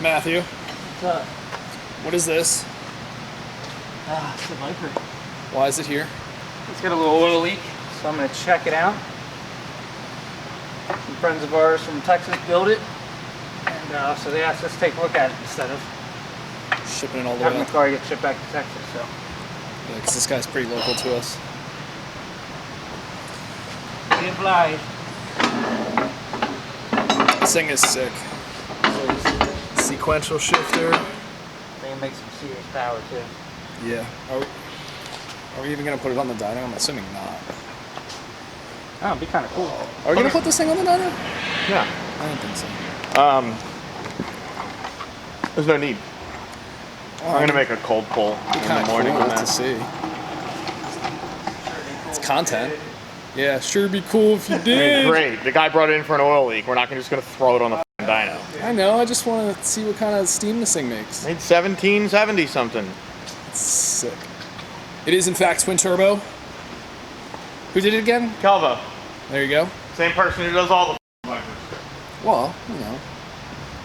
Matthew, What's up? what is this? It's a Viper. Why is it here? It's got a little oil leak, so I'm going to check it out. Some friends of ours from Texas built it, and so they asked us to take a look at it instead of Shipping it all the having way the up. car get shipped back to Texas. So Yeah, because this guy's pretty local to us. be obliged. This thing is sick. Sequential shifter. They can make some serious power too. Yeah. Are we even going to put it on the dyno? I'm assuming not. Oh, it'd be kind of cool. Are we going to put this thing on the dyno? Yeah. I don't think so. There's no need. I'm gonna make a cold pull in the morning cool on that. to see. It's content. Yeah, sure be cool if you I did. mean, great. The guy brought it in for an oil leak. We're not just gonna throw it on the f***ing dyno. I know, I just want to see what kind of steam this thing makes. Made 1770 something. It's sick. It is in fact twin turbo. Who did it again? Calvo, There you go. same person who does all the Vipers. Well, you know,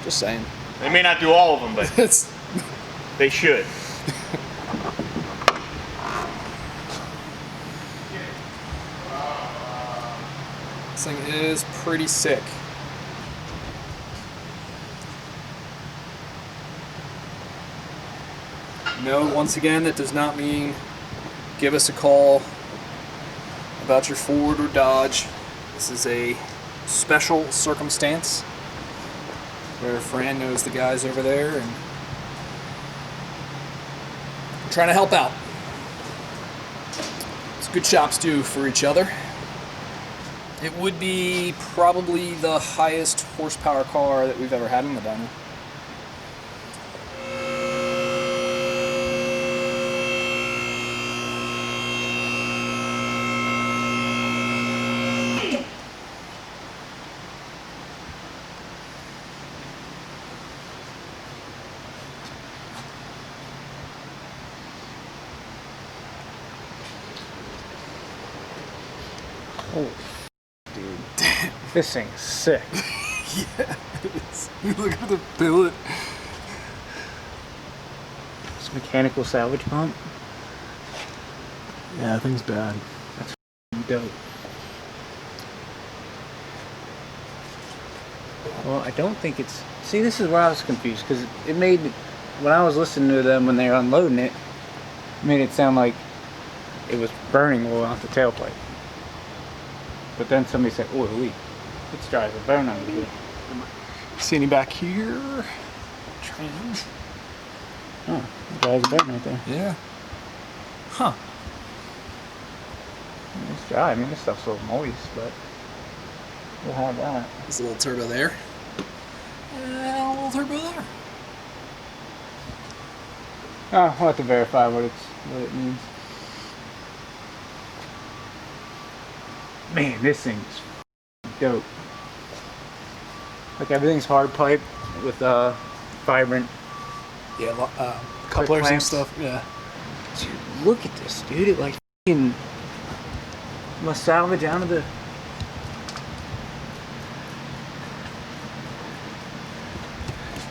just saying. They may not do all of them, but It's they should. This thing is pretty sick. No, once again, that does not mean give us a call about your Ford or Dodge. This is a special circumstance where Fran knows the guys over there and we're trying to help out. It's good shops do for each other. It would be probably the highest horsepower car that we've ever had in the dyno. Oh, dude. This thing's sick. Yeah, it is. Look at the billet. This mechanical salvage pump. Yeah, that thing's bad. Dope. Well, I don't think it's... See, this is where I was confused, because it made... When I was listening to them when they were unloading it, it made it sound like it was burning oil out the tailpipe. But then somebody said, oil leak. It's dry as a bone under here. See any back here? Trans. Oh, dry as a bone right there. Yeah. Huh. It's dry. I mean, this stuff's a little moist, but we'll have that. There's a little turbo there. And a little turbo there. Oh, I'll have to verify what it means. Man, this thing's dope. Like everything's hard pipe with vibrant. Yeah, couplers and clamps. stuff. Yeah. Dude, look at this, dude. It like f***ing must salvage out of the.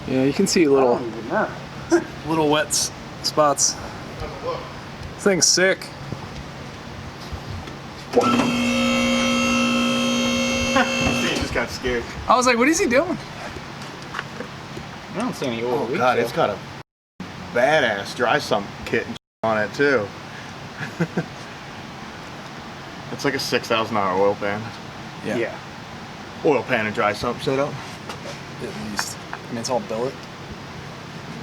Yeah, you can see I don't even know. little wet spots. This thing's sick. He just got scared. I was like, what is he doing? I don't see any oil leaks. God, though. it's got a badass dry sump kit and on it too. It's like a $6,000 oil pan. Yeah. Oil pan and dry sump setup. At least. I mean, it's all billet.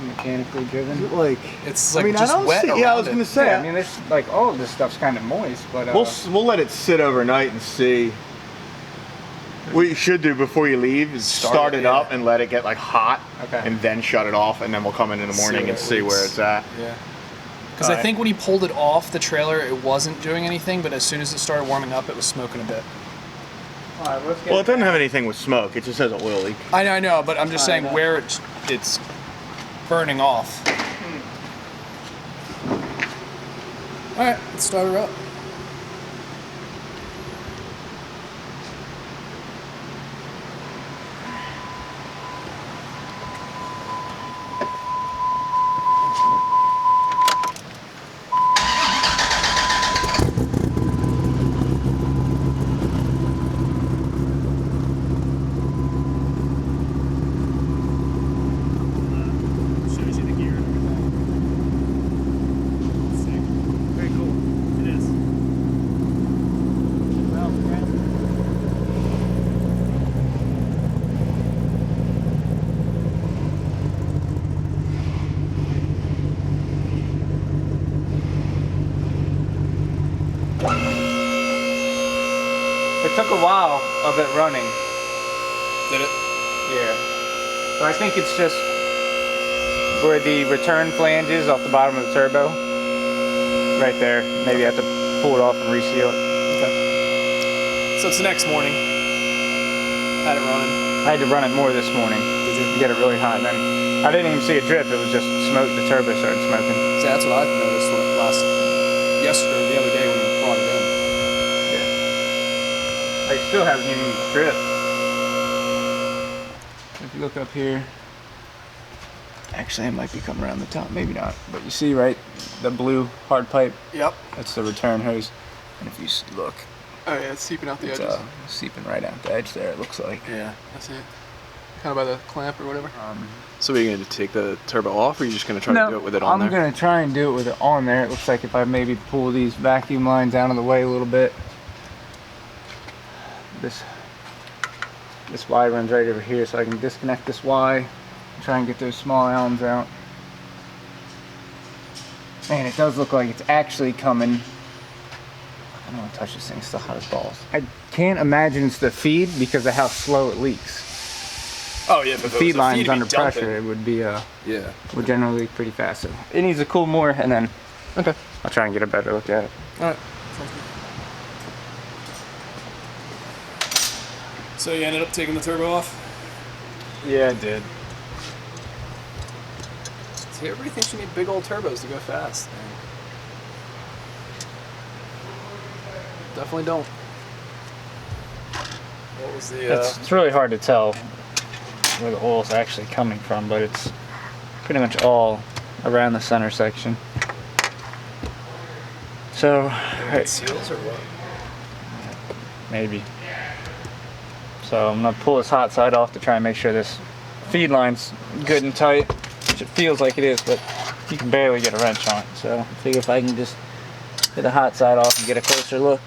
Mechanically driven. Like, It's like I just don't wet see, yeah, I around was it. gonna say. Yeah, I mean, there's like all of this stuff's kind of moist, but We'll let it sit overnight and see. What you should do before you leave is start it up and let it get like hot, Okay. and then shut it off, and then we'll come in the morning and see where it's at. Yeah. Because I think when he pulled it off the trailer, it wasn't doing anything, but as soon as it started warming up, it was smoking a bit. all right, let's get Well, it doesn't have anything with smoke. It just has an oil leak. I know, but I'm just saying know. where it's burning off. All right, let's start her up. while of it running. Did it? Yeah. So I think it's just where the return flange is off the bottom of the turbo. Right there. Maybe I have to pull it off and reseal it. Okay. So it's the next morning. Had it running. I had to run it more this morning. Did you? To get it really hot. And then I didn't even see a drip. It was just smoke. The turbo started smoking. See, that's what I noticed yesterday, the other day when you brought it in. Yeah. I still haven't even dripped. If you look up here, actually it might be coming around the top, maybe not. But you see, right, the blue hard pipe? Yep. That's the return hose. And if you look, Oh yeah, it's seeping out the it's edges. seeping right out the edge there, it looks like. Yeah, I see it. Kind of by the clamp or whatever. So are you going to take the turbo off, or are you just going to try to do it with it on there? I'm going to try and do it with it on there. It looks like if I maybe pull these vacuum lines out of the way a little bit. This Y runs right over here, so I can disconnect this Y and try and get those small Allens out. Man, it does look like it's actually coming. I don't want to touch this thing, it's still hot as balls. I can't imagine it's the feed because of how slow it leaks. Oh yeah, if The feed line's under pressure, it would be Yeah. would generally leak pretty fast. So it needs to cool more, and then Okay. I'll try and get a better look at it. All right. Sounds good. So you ended up taking the turbo off? Yeah, I did. See, everybody thinks you need big old turbos to go fast. Man. Definitely don't. What was the? It's really hard to tell where the oil's actually coming from, but it's pretty much all around the center section. So, seals or what? maybe. So I'm gonna pull this hot side off to try and make sure this feed line's good and tight, which it feels like it is, but you can barely get a wrench on it. So I figure if I can just get the hot side off and get a closer look.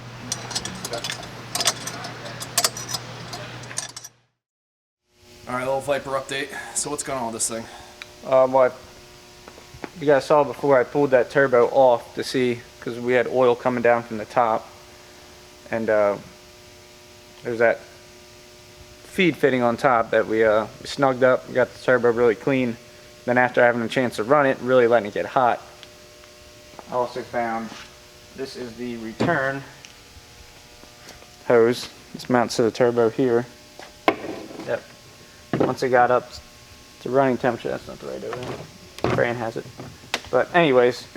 All right, little Viper update. So what's going on with this thing? What you guys saw before, I pulled that turbo off to see, because we had oil coming down from the top, and there's that feed fitting on top that we snugged up, got the turbo really clean. Then after having a chance to run it, really letting it get hot, I also found this is the return hose. This mounts to the turbo here. Yep. Once it got up to running temperature, that's not the right O-ring. Fran has it. But anyways,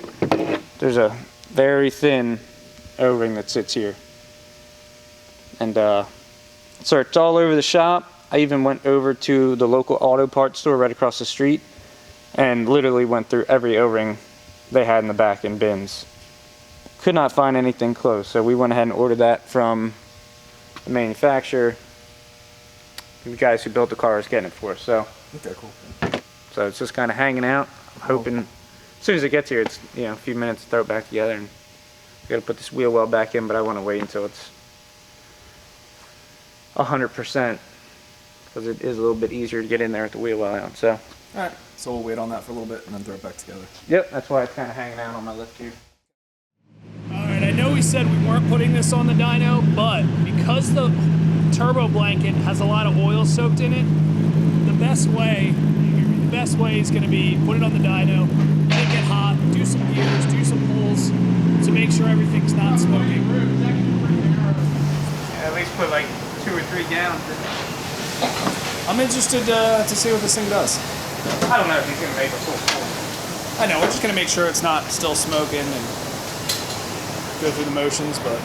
there's a very thin O-ring that sits here. And searched all over the shop. I even went over to the local auto parts store right across the street and literally went through every O-ring they had in the back in bins. Could not find anything close, so we went ahead and ordered that from the manufacturer. The guys who built the car is getting it for us. So Okay, cool. So it's just kind of hanging out. I'm hoping as soon as it gets here, it's a few minutes to throw it back together, and I got to put this wheel well back in. But I want to wait until it's 100% because it is a little bit easier to get in there with the wheel well out. So All right, so we'll wait on that for a little bit and then throw it back together. yep, that's why it's kind of hanging out on my lift here. All right, I know we said we weren't putting this on the dyno, but because the turbo blanket has a lot of oil soaked in it, the best way is going to be put it on the dyno, let it get hot, do some gears, do some pulls to make sure everything's not smoking. Yeah, at least put like 2 or 3 gallons in it. I'm interested to see what this thing does. I don't know if he's going to make a full full. I know, we're just going to make sure it's not still smoking and go through the motions, but...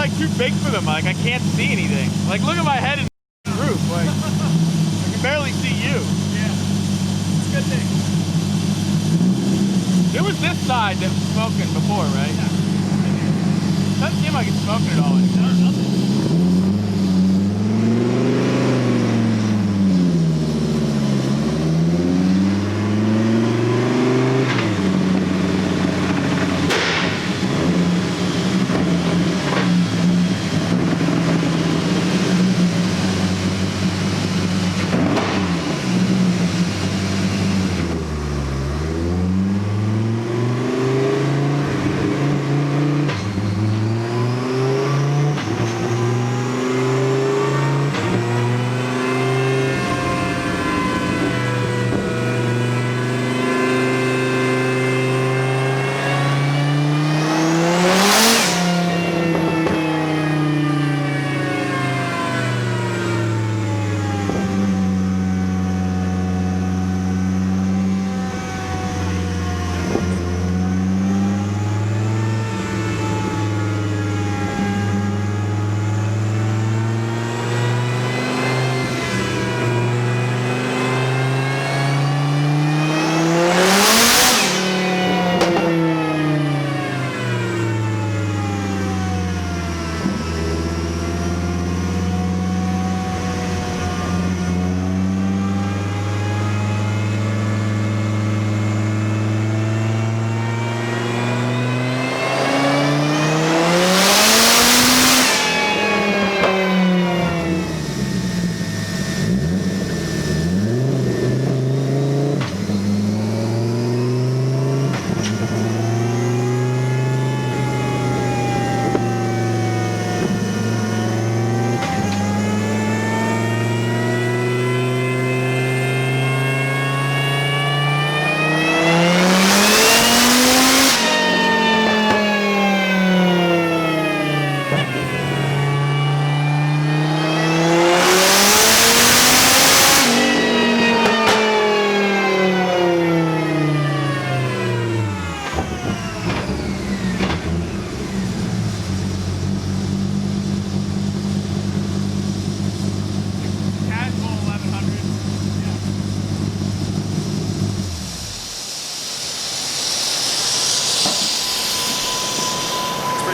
like too big for them. Like I can't see anything. Like look at my head in the roof. Like I can barely see you. Yeah. It's a good thing. It was this side that was smoking before, right? Yeah. Doesn't seem like it's smoking at all anymore. No, nothing.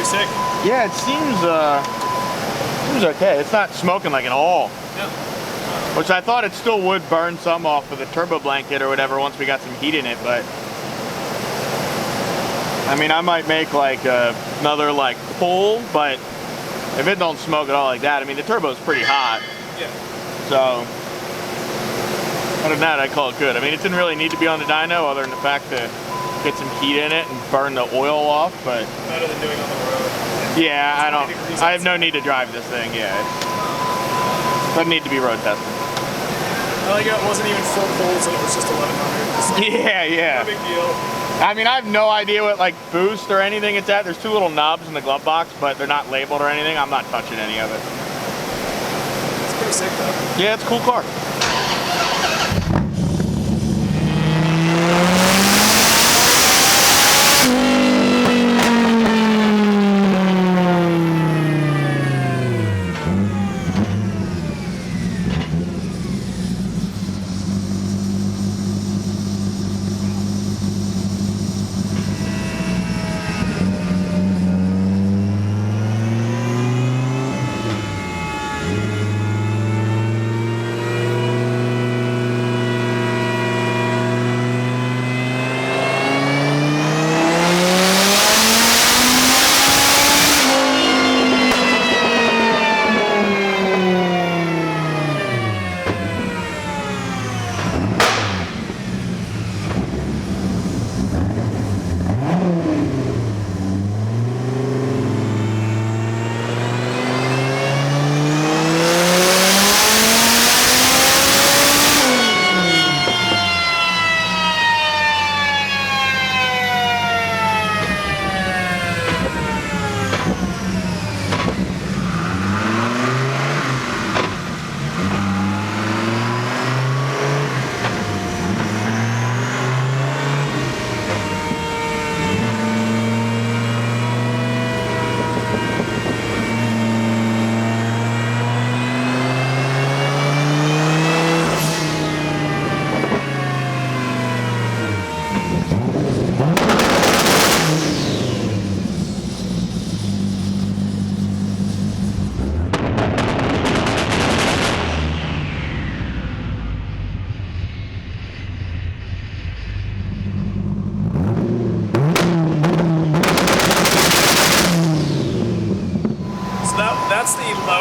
Sick. Yeah, it seems okay. It's not smoking like at all. Yeah. Which I thought it still would burn some off of the turbo blanket or whatever once we got some heat in it, but I mean I might make like another like pull, but if it don't smoke at all like that, I mean the turbo's pretty hot. Yeah. So other than that, I'd call it good. I mean it didn't really need to be on the dyno other than the fact to get some heat in it and burn the oil off, but Better than doing on the road. yeah, I have no need to drive this thing. Yeah, it doesn't need to be road tested. I like it wasn't even full pulls and it was just 1100. Yeah. No big deal. I mean, I have no idea what like boost or anything it's at. There's two little knobs in the glove box, but they're not labeled or anything. I'm not touching any of it. It's pretty sick though. Yeah, it's a cool car.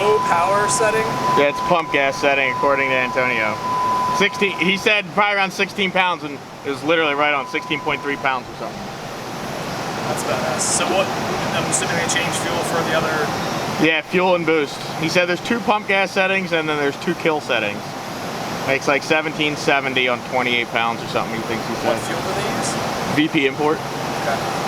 low power setting. Yeah, it's pump gas setting according to Antonio. 16. He said probably around 16 pounds, and it was literally right on 16.3 pounds or something. That's badass. So what? I'm assuming they change fuel for the other. Yeah, fuel and boost. He said there's 2 pump gas settings and then there's 2 kill settings. Makes like 1770 on 28 pounds or something. He thinks he said. What fuel do they use? VP import. Okay.